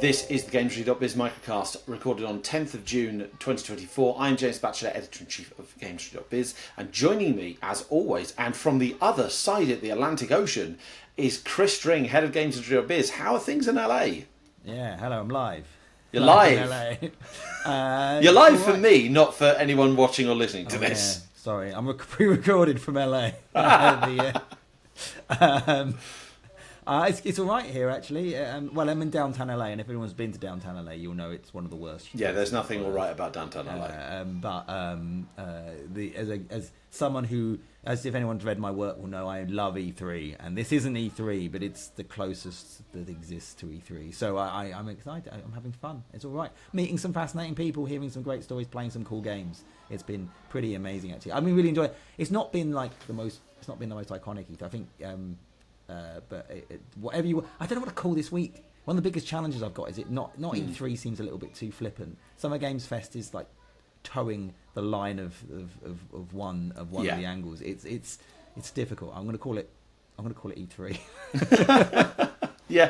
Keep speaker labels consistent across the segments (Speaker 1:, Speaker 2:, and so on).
Speaker 1: This is the GamesIndustry.biz Microcast, recorded on 10th of June 2024. I'm James Batchelor, Editor-in-Chief of GamesIndustry.biz, and joining me, as always, and from the other side of the Atlantic Ocean, is Chris String, Head of GamesIndustry.biz. How are things in LA?
Speaker 2: Yeah, hello, I'm live.
Speaker 1: You're live?
Speaker 2: In LA.
Speaker 1: You're live for me, not for anyone watching or listening to this.
Speaker 2: Yeah. Sorry, I'm pre-recorded from LA. It's all right here, actually. Well, I'm in downtown LA, and if anyone's been to downtown LA, you'll know it's one of the worst.
Speaker 1: Yeah, there's nothing all right about downtown LA.
Speaker 2: As someone who, as if anyone's read my work will know, I love E3, and this isn't E3, but it's the closest that exists to E3. So I'm excited. I'm having fun. It's all right. Meeting some fascinating people, hearing some great stories, playing some cool games. It's been pretty amazing, actually. I mean, really enjoy it. It's not been like the most. It's not been the most iconic E3. I think. But whatever you, I don't know what to call this week. One of the biggest challenges I've got is it not E3 seems a little bit too flippant. Summer Games Fest is like towing the line of one of the angles. It's difficult. I'm going to call it E3.
Speaker 1: Yeah.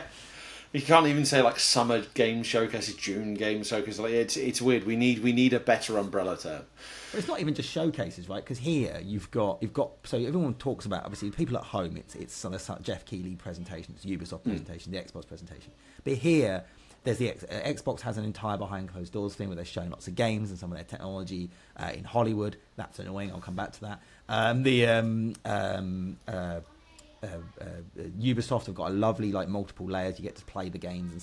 Speaker 1: You can't even say like summer game showcases, June game showcases. Like it's weird. We need a better umbrella term.
Speaker 2: But it's not even just showcases, right? Because here you've got. So everyone talks about, obviously people at home. It's the Jeff Keighley presentation, it's Ubisoft presentation, the Xbox presentation. But here there's the Xbox has an entire behind closed doors thing where they're showing lots of games and some of their technology in Hollywood. That's annoying. I'll come back to that. Ubisoft have got a lovely multiple layers. You get to play the games and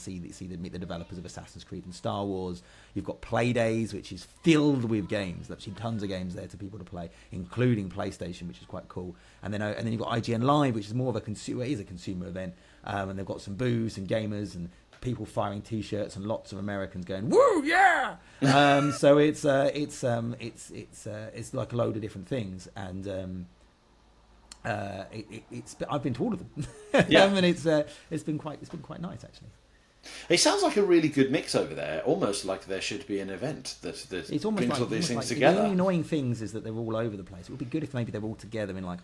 Speaker 2: meet the developers of Assassin's Creed and Star Wars. You've got Play Days, which is filled with games. There's actually tons of games there to people to play, including PlayStation, which is quite cool. And then you've got IGN Live, which is more of a consumer. It is a consumer event, and they've got some booths and gamers and people firing T-shirts and lots of Americans going woo yeah. So it's like a load of different things and. I've been to all of them, and it's been quite nice actually.
Speaker 1: It sounds like a really good mix over there, almost like there should be an event that
Speaker 2: it's almost
Speaker 1: brings
Speaker 2: like,
Speaker 1: all these things
Speaker 2: like,
Speaker 1: together.
Speaker 2: The only annoying things is that they're all over the place. It would be good if maybe they're all together in a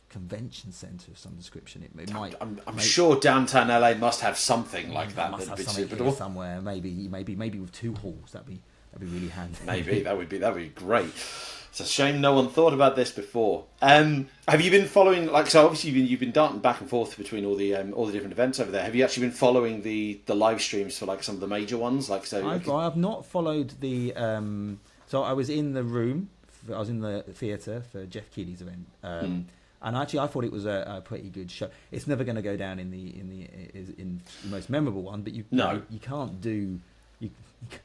Speaker 2: convention centre of some description. It might.
Speaker 1: I'm sure downtown LA must have something like that.
Speaker 2: Must have something here somewhere. Maybe with two halls. That'd be really handy.
Speaker 1: Maybe that'd be great. It's a shame no one thought about this before. Have you been following? So obviously you've been darting back and forth between all the different events over there. Have you actually been following the live streams for some of the major ones?
Speaker 2: I've not followed the. So I was in the room. I was in the theatre for Jeff Keighley's event. And actually, I thought it was a pretty good show. It's never going to go down in the most memorable one, but you can't do.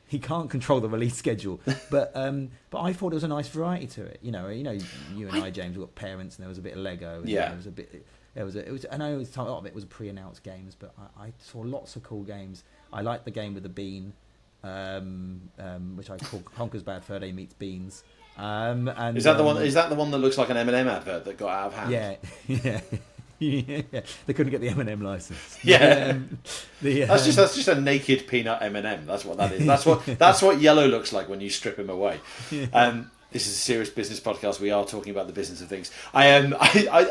Speaker 2: He can't control the release schedule, but I thought it was a nice variety to it. You and I, James, we got parents, and there was a bit of Lego. And
Speaker 1: yeah,
Speaker 2: there was a bit. It was. I know a lot of it was pre-announced games, but I saw lots of cool games. I liked the game with the bean, which I call Conker's Bad Fur Day Meets Beans. And is that the one?
Speaker 1: Is that the one that looks like an M&M advert that got out of hand?
Speaker 2: Yeah, yeah. Yeah, they couldn't get the M&M license.
Speaker 1: Yeah, that's just a naked peanut M&M. That's what that is. That's what yellow looks like when you strip him away.
Speaker 2: Yeah.
Speaker 1: This is a serious business podcast. We are talking about the business of things. I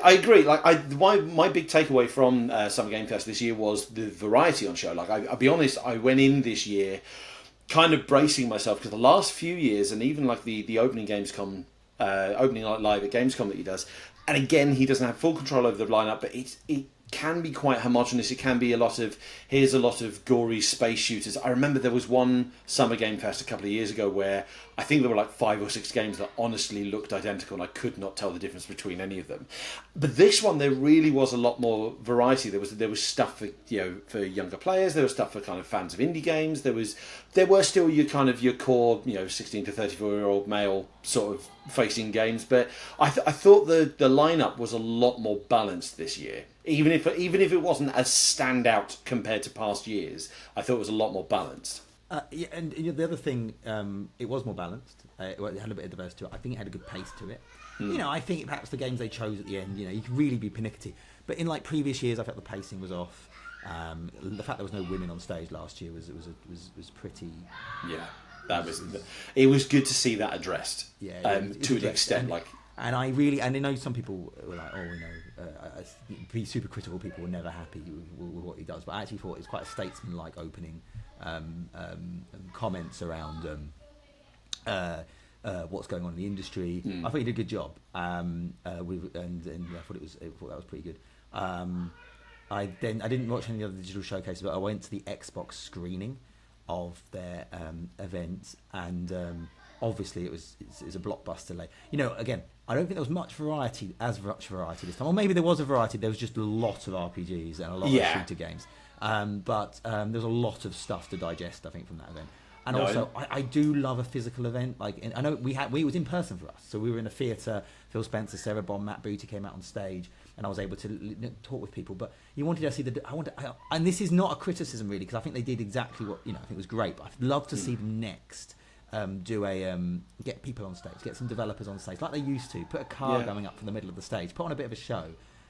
Speaker 1: agree. My big takeaway from Summer Game Fest this year was the variety on show. I'll be honest. I went in this year kind of bracing myself because the last few years, and even the opening Gamescom, opening live at Gamescom that he does. And again, he doesn't have full control over the lineup, but it can be quite homogenous. It can be here's a lot of gory space shooters. I remember there was one Summer Game Fest a couple of years ago where I think there were 5 or 6 games that honestly looked identical and I could not tell the difference between any of them. But this one, there really was a lot more variety. There was stuff for younger players. There was stuff for kind of fans of indie games. There were still your core 16 to 34-year-old male sort of facing games. But I thought the lineup was a lot more balanced this year. Even if it wasn't as standout compared to past years, I thought it was a lot more balanced.
Speaker 2: And the other thing, it was more balanced. It had a bit of diversity to it. I think it had a good pace to it. I think perhaps the games they chose at the end, you could really be pernickety. But in previous years, I felt the pacing was off. The fact there was no women on stage last year was pretty.
Speaker 1: Yeah, it was good to see that addressed.
Speaker 2: Yeah,
Speaker 1: to an extent,
Speaker 2: And I know some people were be super critical. People were never happy with what he does, but I actually thought it was quite a statesman-like opening. comments around what's going on in the industry. I thought he did a good job, and I thought that was pretty good. I didn't watch any other digital showcases, but I went to the Xbox screening of their event, and obviously it's a blockbuster. Like, again, I don't think there was much variety this time. Or maybe there was a variety. There was just a lot of RPGs and a lot of shooter games. But there's a lot of stuff to digest, I think, from that event. And also, I do love a physical event. Like, I know it was in person for us, so we were in a theatre. Phil Spencer, Sarah Bond, Matt Booty came out on stage, and I was able to talk with people. But you wanted to see and this is not a criticism really, because I think they did exactly what I think was great. But I'd love to see them next get people on stage, get some developers on stage like they used to. Put a car going up from the middle of the stage, put on a bit of a show.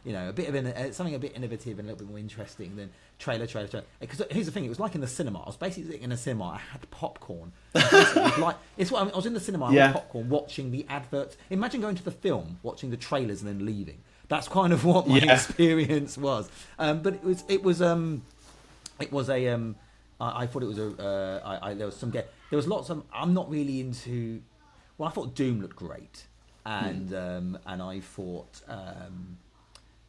Speaker 2: A bit of something a bit innovative and a little bit more interesting than trailer. Because here's the thing, it was like in the cinema. I was basically sitting in a cinema. I had popcorn. I was in the cinema. I had popcorn watching the adverts. Imagine going to the film, watching the trailers, and then leaving. That's kind of what my experience was. But it was a. I thought it was there was some game. There was lots of. I'm not really into. Well, I thought Doom looked great, and I thought.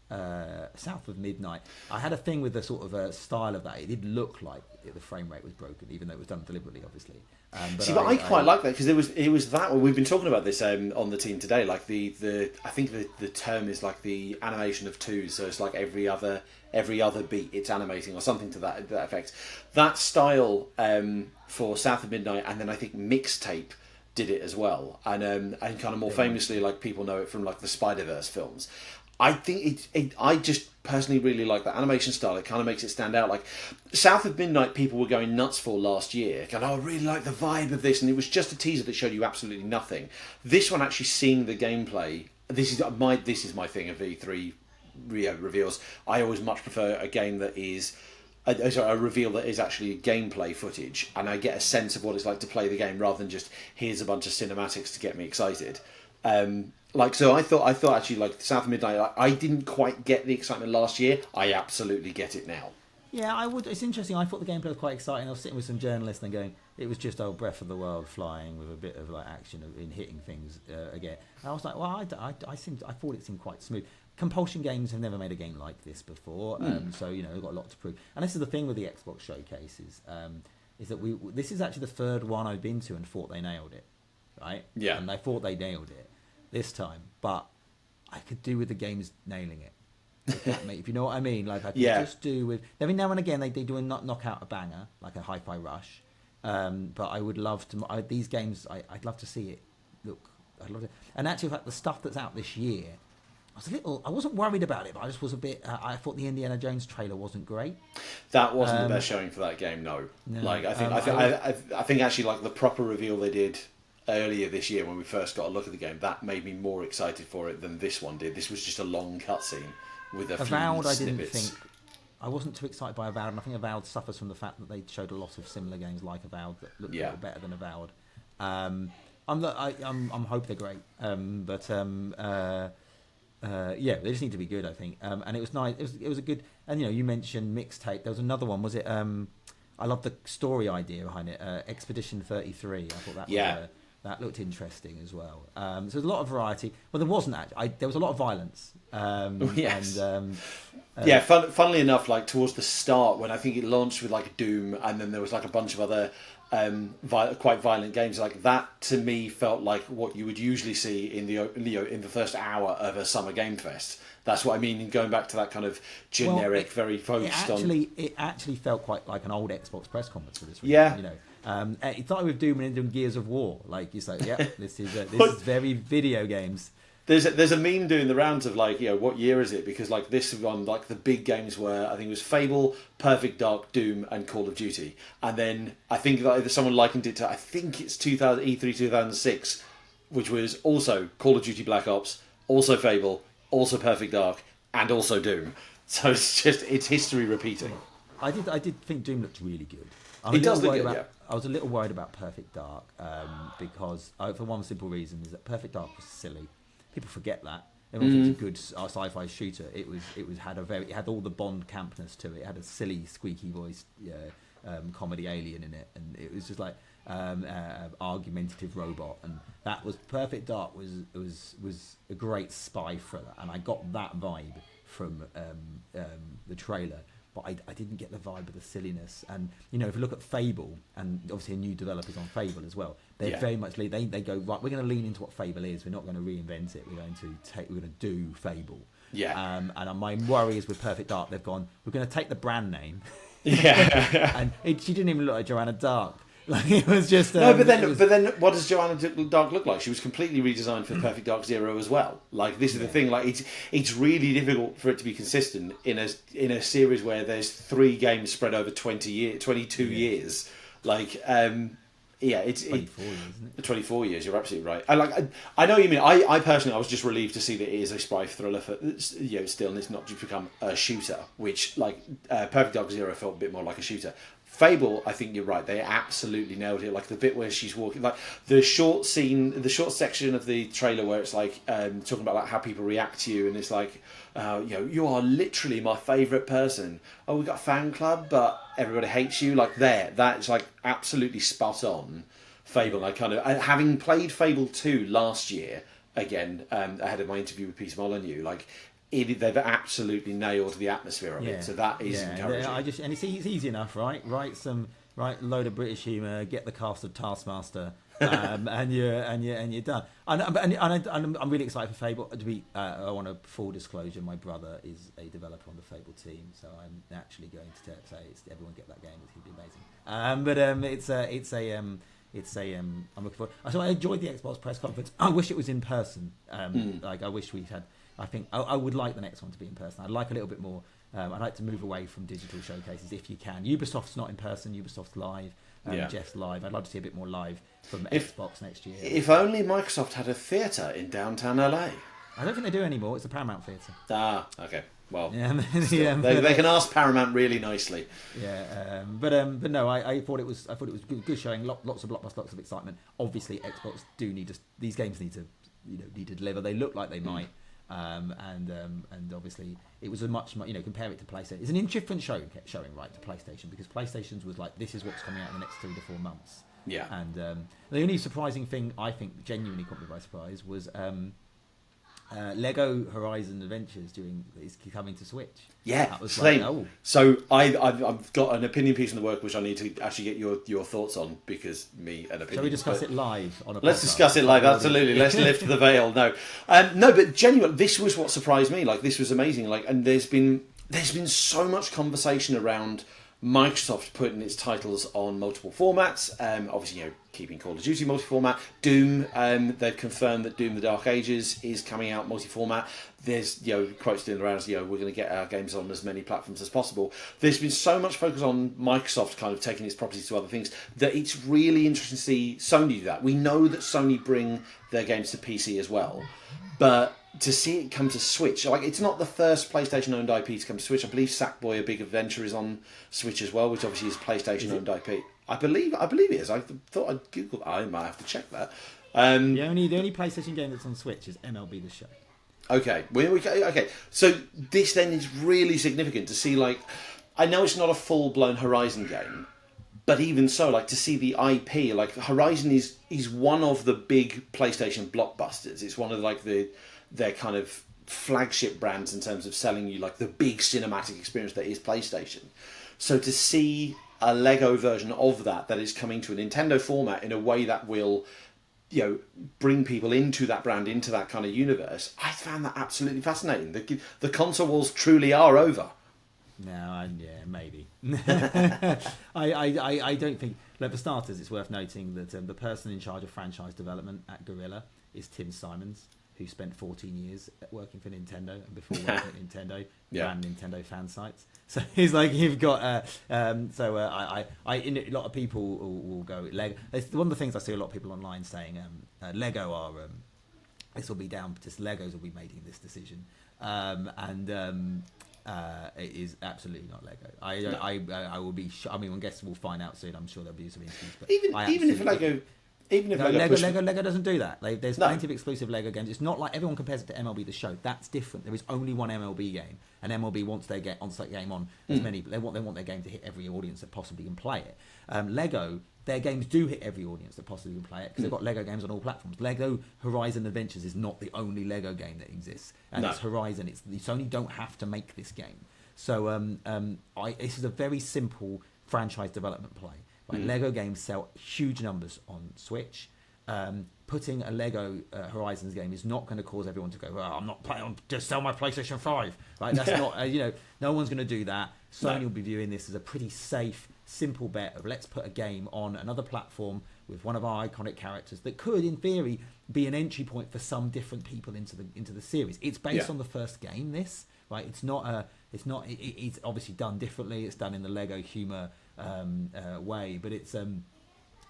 Speaker 2: South of Midnight. I had a thing with the sort of style of that. It did look like the frame rate was broken, even though it was done deliberately, obviously. But I quite like that, because it was that. We've been talking about this on the team today. Like I think the term is like the animation of twos. So it's like every other beat it's animating or something to that effect. That style for South of Midnight, and then I think Mixtape did it as well, and kind of more famously, like people know it from like the Spider-Verse films. I think I just personally really like that animation style. It kind of makes it stand out. Like South of Midnight, people were going nuts for last year. Going, I really like the vibe of this, and it was just a teaser that showed you absolutely nothing. This one, actually seeing the gameplay, this is my thing of E3 reveals. I always much prefer a game that is a reveal that is actually gameplay footage, and I get a sense of what it's like to play the game rather than just here's a bunch of cinematics to get me excited. So I thought actually, like South of Midnight, I didn't quite get the excitement last year. I absolutely get it now. Yeah, I would. It's interesting. I thought the gameplay was quite exciting. I was sitting with some journalists and going, it was just Breath of the Wild flying with a bit of like action in hitting things again. And I was like, well, I thought it seemed quite smooth. Compulsion games have never made a game like this before, so they've got a lot to prove. And this is the thing with the Xbox showcases, is that this is actually the third one I've been to and thought they nailed it, right?
Speaker 1: Yeah.
Speaker 2: And I thought they nailed it this time, but I could do with the games nailing it. If you know what I mean, like I could just do with every now and again they do knock out a banger like a Hi-Fi Rush, but I would love to these games. I'd love to see it look. I'd love to, and actually, in fact, the stuff that's out this year, I wasn't worried about it, but I just was a bit. I thought the Indiana Jones trailer wasn't great.
Speaker 1: That wasn't the best showing for that game. No. Like I think actually like the proper reveal they did earlier this year when we first got a look at the game, that made me more excited for it than this one did. This was just a long cutscene with a few
Speaker 2: Avowed,
Speaker 1: snippets.
Speaker 2: I didn't think. I wasn't too excited by Avowed, and I think Avowed suffers from the fact that they showed a lot of similar games like Avowed that looked a little better than Avowed. I'm hoping they're great, they just need to be good, I think. And it was nice. It was a good. And you mentioned Mixtape. There was another one. Was it? I love the story idea behind it. Expedition 33. I thought that was. That looked interesting as well. So there's a lot of variety. Well, there wasn't actually. There was a lot of violence.
Speaker 1: Yes.
Speaker 2: And,
Speaker 1: funnily enough, like towards the start when I think it launched with like Doom, and then there was like a bunch of other quite violent games. Like that to me felt like what you would usually see in the first hour of a summer game fest. That's what I mean. In going back to that kind of generic, very focused on.
Speaker 2: It actually felt quite like an old Xbox press conference for this. It started with Doom and ended on Gears of War. Like you say, this is very video games.
Speaker 1: There's a meme doing the rounds of like, what year is it? Because like this one, like the big games were, I think it was Fable, Perfect Dark, Doom, and Call of Duty. And then I think that someone likened it to, I think it's E3 2006, which was also Call of Duty Black Ops, also Fable, also Perfect Dark, and also Doom. So it's history repeating.
Speaker 2: I did think Doom looked really good.
Speaker 1: It does look good,
Speaker 2: I was a little worried about Perfect Dark because, for one simple reason, is that Perfect Dark was silly. People forget that. Everyone thinks a good sci-fi shooter. It had all the Bond campness to it. It had a silly, squeaky voice comedy alien in it, and it was just like argumentative robot, and that was Perfect Dark was a great spy thriller, and I got that vibe from the trailer. But I didn't get the vibe of the silliness. And, you know, if you look at Fable, and obviously a new developer's on Fable as well, they're very much, they go, right, we're going to lean into what Fable is. We're not going to reinvent it. We're going to do Fable.
Speaker 1: Yeah.
Speaker 2: And my worry is with Perfect Dark, they've gone, we're going to take the brand name.
Speaker 1: Yeah.
Speaker 2: And she didn't even look like Joanna Dark. Like, it was just
Speaker 1: no, but then what does Joanna Dark look like? She was completely redesigned for Perfect Dark Zero as well. Like, this is the thing. Like, it's really difficult for it to be consistent in a series where there's 3 games spread over 22 years. Like, it's
Speaker 2: 24 years, isn't it?
Speaker 1: 24 years. You're absolutely right. I know what you mean. I personally, I was just relieved to see that it is a spy thriller for still, and it's not just become a shooter, which Perfect Dark Zero felt a bit more like a shooter. Fable, I think you're right. They absolutely nailed it. Like the bit where she's walking, like the short section of the trailer where it's like talking about like how people react to you, and it's like, you are literally my favourite person. Oh, we've got a fan club, but everybody hates you. Like that's like absolutely spot on. Fable. I having played Fable 2 last year again ahead of my interview with Peter Molyneux, they've absolutely nailed the atmosphere of it, so that is encouraging.
Speaker 2: And it's easy enough, right? Write load of British humour, get the cast of Taskmaster, and you're done. And I'm really excited for Fable. I want a full disclosure. My brother is a developer on the Fable team, so I'm naturally going to say everyone get that game. It's going to be amazing. I'm looking forward. So I enjoyed the Xbox press conference. I wish it was in person. I wish we had. I think I would like the next one to be in person. I'd like a little bit more. I'd like to move away from digital showcases if you can. Ubisoft's not in person. Ubisoft's live. Jeff's live. I'd like to see a bit more live from Xbox next year.
Speaker 1: If only Microsoft had a theatre in downtown LA.
Speaker 2: I don't think they do anymore. It's the Paramount Theatre.
Speaker 1: Ah, okay. Well, they can ask Paramount really nicely.
Speaker 2: Yeah, but no, I thought it was good showing. Lots of blockbusters, lots of excitement. Obviously, Xbox do need to. These games need to deliver. They look like they might. And obviously it was a much compare it to PlayStation. It's an indifferent showing right to PlayStation, because PlayStation's was like, this is what's coming out in the next 3 to 4 months.
Speaker 1: Yeah.
Speaker 2: And the only surprising thing I think genuinely caught me by surprise was Lego Horizon Adventures is coming to Switch.
Speaker 1: Yeah,
Speaker 2: that was
Speaker 1: same.
Speaker 2: Like, oh.
Speaker 1: So I've got an opinion piece in the work which I need to actually get your thoughts on, because
Speaker 2: Shall we discuss it live on a podcast?
Speaker 1: Let's discuss it live, absolutely. Let's lift the veil. No, but genuinely, this was what surprised me. Like, this was amazing. Like, and there's been so much conversation around Microsoft putting its titles on multiple formats. Obviously, keeping Call of Duty multi-format. Doom, they've confirmed that Doom: The Dark Ages is coming out multi-format. There's quotes doing the rounds. We're going to get our games on as many platforms as possible. There's been so much focus on Microsoft kind of taking its properties to other things that it's really interesting to see Sony do that. We know that Sony bring their games to PC as well, but to see it come to Switch, it's not the first PlayStation-owned IP to come to Switch. I believe Sackboy: A Big Adventure is on Switch as well, which obviously is PlayStation-owned IP. I believe it is. I thought I'd Google. I might have to check that.
Speaker 2: The only PlayStation game that's on Switch is MLB The Show.
Speaker 1: Okay, okay. So this then is really significant to see. I know it's not a full-blown Horizon game, but even so, to see the IP, Horizon is one of the big PlayStation blockbusters. It's one of their kind of flagship brands in terms of selling you the big cinematic experience that is PlayStation. So to see a Lego version of that is coming to a Nintendo format in a way that will, bring people into that brand, into that kind of universe, I found that absolutely fascinating. The console wars truly are over.
Speaker 2: No, maybe. I don't think. For starters, it's worth noting that the person in charge of franchise development at Guerrilla is Tim Simons, who spent 14 years working for Nintendo, and before working at Nintendo, ran Nintendo fan sites. So he's you've got. A lot of people will go Lego. It's one of the things I see a lot of people online saying. Lego are. This will be down to Legos will be making this decision, it is absolutely not Lego. I will be. I guess we'll find out soon. I'm sure there'll be some interviews. But
Speaker 1: even if Lego. even if
Speaker 2: No,
Speaker 1: Lego,
Speaker 2: Lego doesn't do that. There's plenty of exclusive Lego games. It's not like everyone compares it to MLB The Show. That's different. There is only one MLB game, and MLB wants their on-site game on as many. They want their game to hit every audience that possibly can play it. Lego, their games do hit every audience that possibly can play it because they've got Lego games on all platforms. Lego Horizon Adventures is not the only Lego game that exists, and it's Horizon. It's Sony don't have to make this game. So this is a very simple franchise development play. Right? Lego games sell huge numbers on Switch. Putting a Lego Horizons game is not going to cause everyone to go, well, I'm not playing, just sell my PlayStation 5. Right? That's not, no one's going to do that. Sony will be viewing this as a pretty safe, simple bet of let's put a game on another platform with one of our iconic characters that could, in theory, be an entry point for some different people into the series. It's based on the first game. This, right? It's obviously done differently. It's done in the Lego humor way, but it's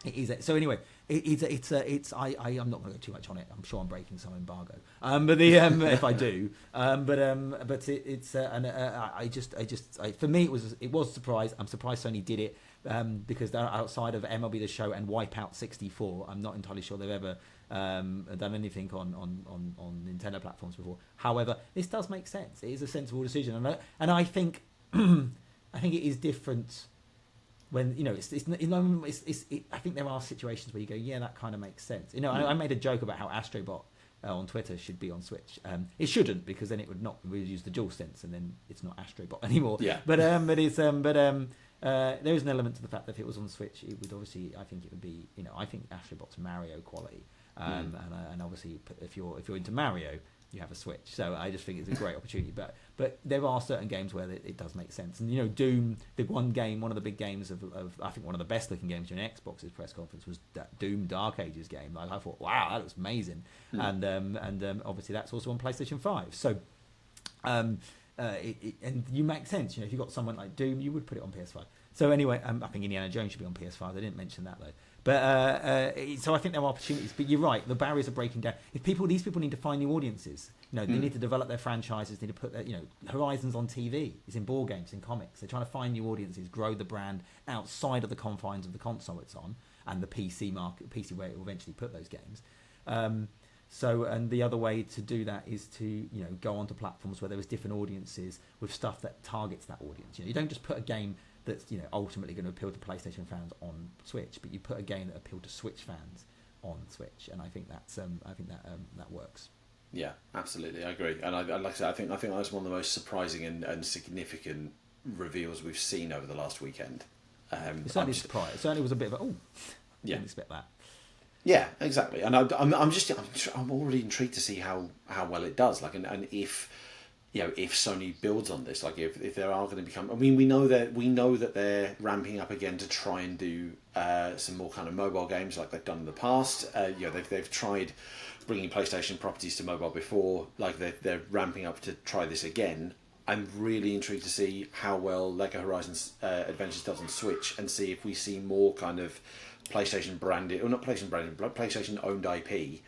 Speaker 2: it is. So anyway, I'm not going to go too much on it. I'm sure I'm breaking some embargo. But if I do, for me it was a surprise. I'm surprised Sony did it because they're outside of MLB The Show and Wipeout 64. I'm not entirely sure they've ever done anything on Nintendo platforms before. However, this does make sense. It is a sensible decision, and I think I think it is different. When I think there are situations where you go, yeah, that kind of makes sense. I made a joke about how Astrobot on Twitter should be on Switch. It shouldn't, because then it would not really use the DualSense, and then it's not Astrobot anymore. Yeah. But there is an element to the fact that if it was on Switch, it would obviously. I think it would be. I think Astrobot's Mario quality, and obviously if you're into Mario, you have a Switch. So I just think it's a great opportunity. But there are certain games where it does make sense. And Doom, one of the big games of I think one of the best looking games during Xbox's press conference was that Doom Dark Ages game. Like, I thought, wow, that looks amazing. And obviously that's also on PlayStation 5. So and you make sense. If you've got someone like Doom, you would put it on PS5. So anyway, I think Indiana Jones should be on PS5. They didn't mention that though. But so I think there are opportunities. But you're right, the barriers are breaking down. These people need to find new audiences. They need to develop their franchises. Need to put Horizons on TV. It's in board games, in comics. They're trying to find new audiences, grow the brand outside of the confines of the console it's on and the PC market, PC where it will eventually put those games. And the other way to do that is to go onto platforms where there is different audiences with stuff that targets that audience. You don't just put a game that's ultimately going to appeal to PlayStation fans on Switch, but you put a game that appeals to Switch fans on Switch, and I think that works.
Speaker 1: Yeah, absolutely, I agree. And like I said, I think that's one of the most surprising and significant reveals we've seen over the last weekend.
Speaker 2: It's certainly a surprise. It certainly was a bit of didn't expect that.
Speaker 1: Yeah, exactly. And I'm already intrigued to see how well it does. Like, and if Sony builds on this, like if there are going to become, we know that they're ramping up again to try and do some more kind of mobile games like they've done in the past. They've tried bringing PlayStation properties to mobile before. Like they're ramping up to try this again. I'm really intrigued to see how well Lego Horizons Adventures does on Switch, and see if we see more kind of PlayStation branded, or not PlayStation branded, but PlayStation owned IP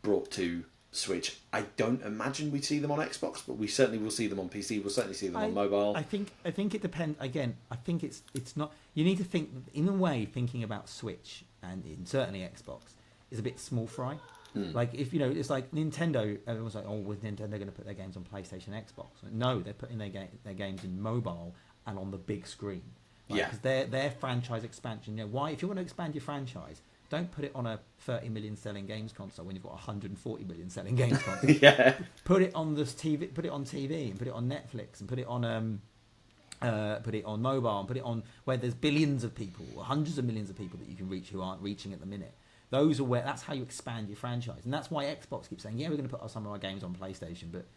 Speaker 1: brought to Switch. I don't imagine we'd see them on Xbox, but we certainly will see them on PC. We'll certainly see them on mobile.
Speaker 2: I think it depends. Again, I think it's not. You need to think in a way. Thinking about Switch and certainly Xbox is a bit small fry. Like if it's like Nintendo. Everyone's like, oh, was Nintendo going to put their games on PlayStation, Xbox? No, they're putting their games in mobile and on the big screen. Right?
Speaker 1: Yeah,
Speaker 2: because their franchise expansion. Why? If you want to expand your franchise, don't put it on a 30 million selling games console when you've got 140 million selling games console.
Speaker 1: Yeah.
Speaker 2: Put it on this TV. Put it on TV and put it on Netflix and put it on mobile and put it on where there's billions of people, or hundreds of millions of people that you can reach who aren't reaching at the minute. That's how you expand your franchise, and that's why Xbox keeps saying, yeah, we're going to put some of our games on PlayStation, but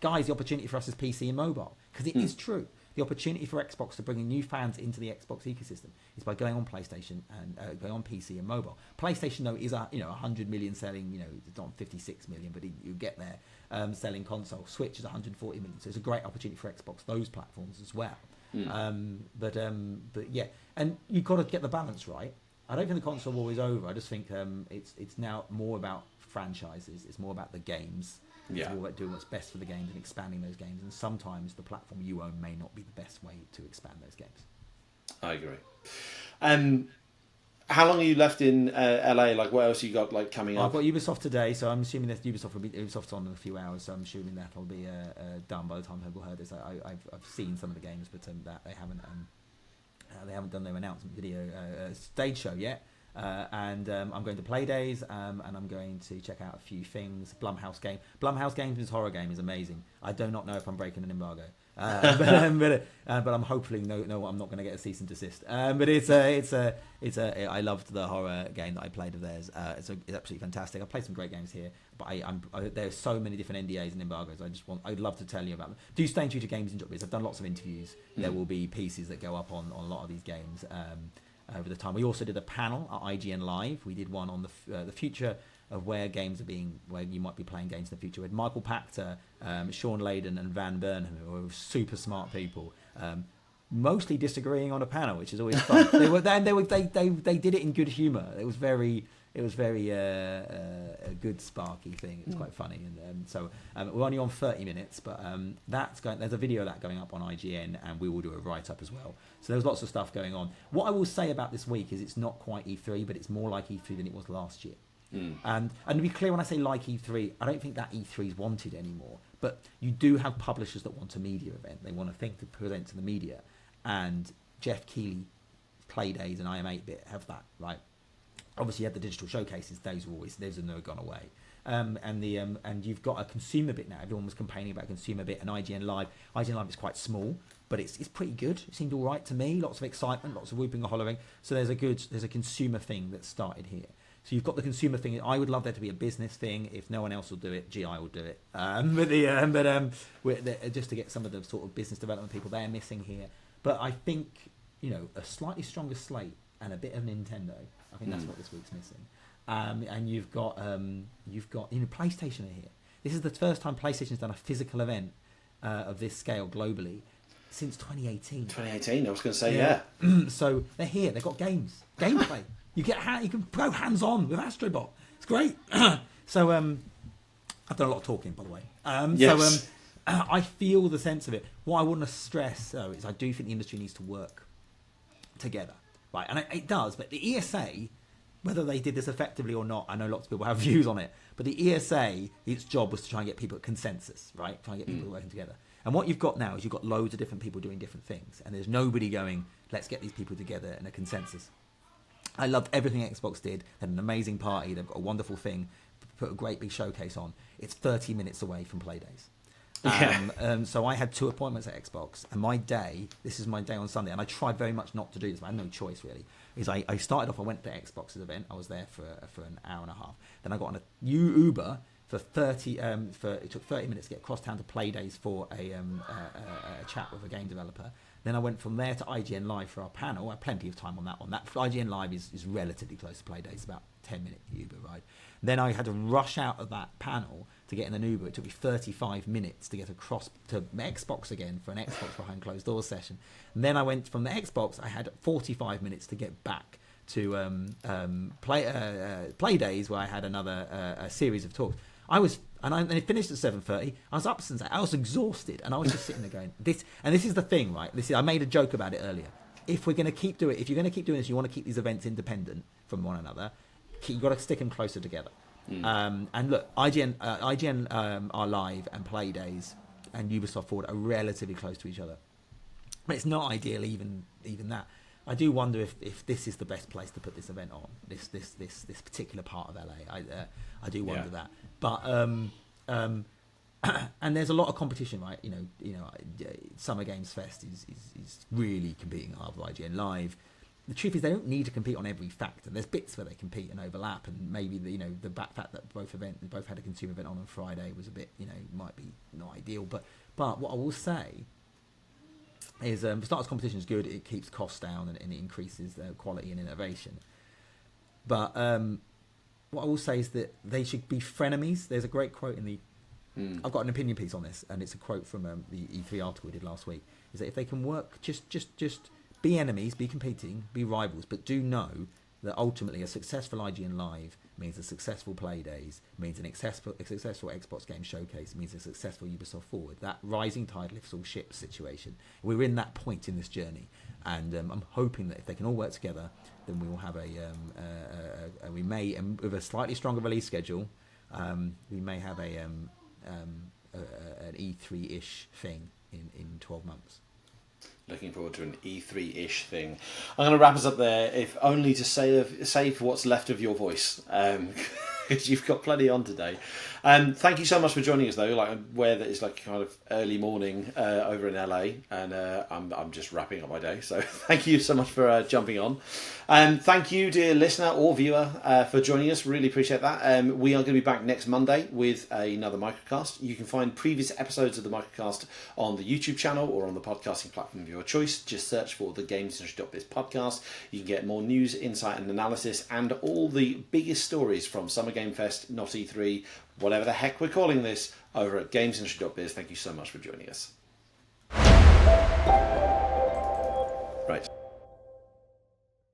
Speaker 2: guys, the opportunity for us is PC and mobile, because it is true. The opportunity for Xbox to bring in new fans into the Xbox ecosystem is by going on PlayStation and going on PC and mobile. PlayStation though is 100 million selling, it's not 56 million, but you get there selling console. Switch is 140 million, so it's a great opportunity for Xbox, those platforms as well. But yeah, and you've got to get the balance right. I don't think the console war is over. I just think it's now more about franchises. It's more about the games. It's all about doing what's best for the games and expanding those games. And sometimes the platform you own may not be the best way to expand those games.
Speaker 1: I agree. How long are you left in LA? Like, what else you got like coming
Speaker 2: I've
Speaker 1: up?
Speaker 2: got Ubisoft today, so I'm assuming that Ubisoft's on in a few hours. So I'm assuming that'll be done by the time people heard this. I've seen some of the games, but that they haven't done their announcement video stage show yet. And I'm going to play days, and I'm going to check out a few things. Blumhouse Games' horror game is amazing. I do not know if I'm breaking an embargo, but I'm hopefully no, I'm not going to get a cease and desist. But I loved the horror game that I played of theirs. It's absolutely fantastic. I've played some great games here, but there's so many different NDAs and embargoes. I'd love to tell you about them. Do stay tuned to GamesIndustry.biz. I've done lots of interviews. There will be pieces that go up on a lot of these games. Over the time, we also did a panel at IGN Live. We did one on the future of where you might be playing games in the future. With Michael Pachter, Sean Layden, and Van Burnham, who are super smart people, mostly disagreeing on a panel, which is always fun. They did it in good humour. It was very a good sparky thing. It was quite funny, and so we're only on 30 minutes, but there's a video of that going up on IGN, and we will do a write up as well. So there's lots of stuff going on. What I will say about this week is it's not quite E3, but it's more like E3 than it was last year. And to be clear, when I say like E3, I don't think that E3 is wanted anymore. But you do have publishers that want a media event. They want a thing to present to the media, and Jeff Keighley, Playdays, and IM8-bit have that, right? Obviously, you have the digital showcases; those are no gone away. And you've got a consumer bit now. Everyone was complaining about consumer bit and IGN Live. IGN Live is quite small, but it's pretty good. It seemed all right to me. Lots of excitement, lots of whooping and hollering. So there's a consumer thing that started here. So you've got the consumer thing. I would love there to be a business thing. If no one else will do it, GI will do it. Just to get some of the sort of business development people they're missing here. But I think a slightly stronger slate and a bit of Nintendo. I think that's what this week's missing. And you've got PlayStation are here. This is the first time PlayStation's done a physical event of this scale globally since 2018.
Speaker 1: 2018, I was going to say, yeah.
Speaker 2: So they're here. They've got gameplay. You can go hands on with Astrobot. It's great. So I've done a lot of talking, by the way.
Speaker 1: Yes.
Speaker 2: So I feel the sense of it. What I want to stress though is I do think the industry needs to work together, right? And it does. But the ESA, whether they did this effectively or not, I know lots of people have views on it. But the ESA, its job was to try and get people at consensus, right? Try and get people working together. And what you've got now is you've got loads of different people doing different things, and there's nobody going, let's get these people together in a consensus. I loved everything Xbox did. They had an amazing party. They've got a wonderful thing. Put a great big showcase on. It's 30 minutes away from Playdays. So I had 2 appointments at Xbox, and this is my day on Sunday, and I tried very much not to do this, but I had no choice really. I started off, I went to Xbox's event. I was there for an hour and a half. Then I got on a Uber for 30. It took 30 minutes to get across town to Playdays for a chat with a game developer. Then I went from there to IGN Live for our panel. I had plenty of time on that. IGN Live is relatively close to Playdays, about 10-minute Uber ride. Then I had to rush out of that panel to get in an Uber. It took me 35 minutes to get across to Xbox again for an Xbox behind closed doors session. And then I went from the Xbox. I had 45 minutes to get back to Playdays, where I had another a series of talks. And it finished at 7:30. I was up since I was exhausted, and I was just sitting there going, this is the thing, right? I made a joke about it earlier. If you're going to keep doing this, you want to keep these events independent from one another. You've got to stick them closer together. And look, IGN are live, and Playdays and Ubisoft Forward are relatively close to each other. But it's not ideal, even that. I do wonder if this is the best place to put this event on. This particular part of LA. I do wonder that. But and there's a lot of competition, right? Summer Games Fest is really competing hard with IGN Live. The truth is, they don't need to compete on every factor. There's bits where they compete and overlap, and maybe the fact that both had a consumer event on Friday was a bit, might be not ideal. But what I will say is, for starters, competition is good. It keeps costs down and it increases quality and innovation. But what I will say is that they should be frenemies. There's a great quote in the. I've got an opinion piece on this, and it's a quote from the E3 article we did last week. Is that if they can work, just be enemies, be competing, be rivals, but do know that ultimately a successful IGN Live means a successful Play Days, means a successful Xbox Game Showcase, means a successful Ubisoft Forward. That rising tide lifts all ships situation. We're in that point in this journey, and I'm hoping that if they can all work together, then we will have we may, with a slightly stronger release schedule, we may have an E3-ish thing in 12 months.
Speaker 1: Looking forward to an E3-ish thing. I'm going to wrap us up there, if only to save what's left of your voice, because you've got plenty on today. Thank you so much for joining us, though. Like, I'm aware that it's like kind of early morning over in LA, and I'm just wrapping up my day. So thank you so much for jumping on. Thank you, dear listener or viewer, for joining us. Really appreciate that. We are going to be back next Monday with another Microcast. You can find previous episodes of the Microcast on the YouTube channel or on the podcasting platform of your choice. Just search for the GamesIndustry.biz podcast. You can get more news, insight and analysis, and all the biggest stories from Summer Game Fest, not E3, whatever the heck we're calling this, over at GamesIndustry.biz. Thank you so much for joining us. Right.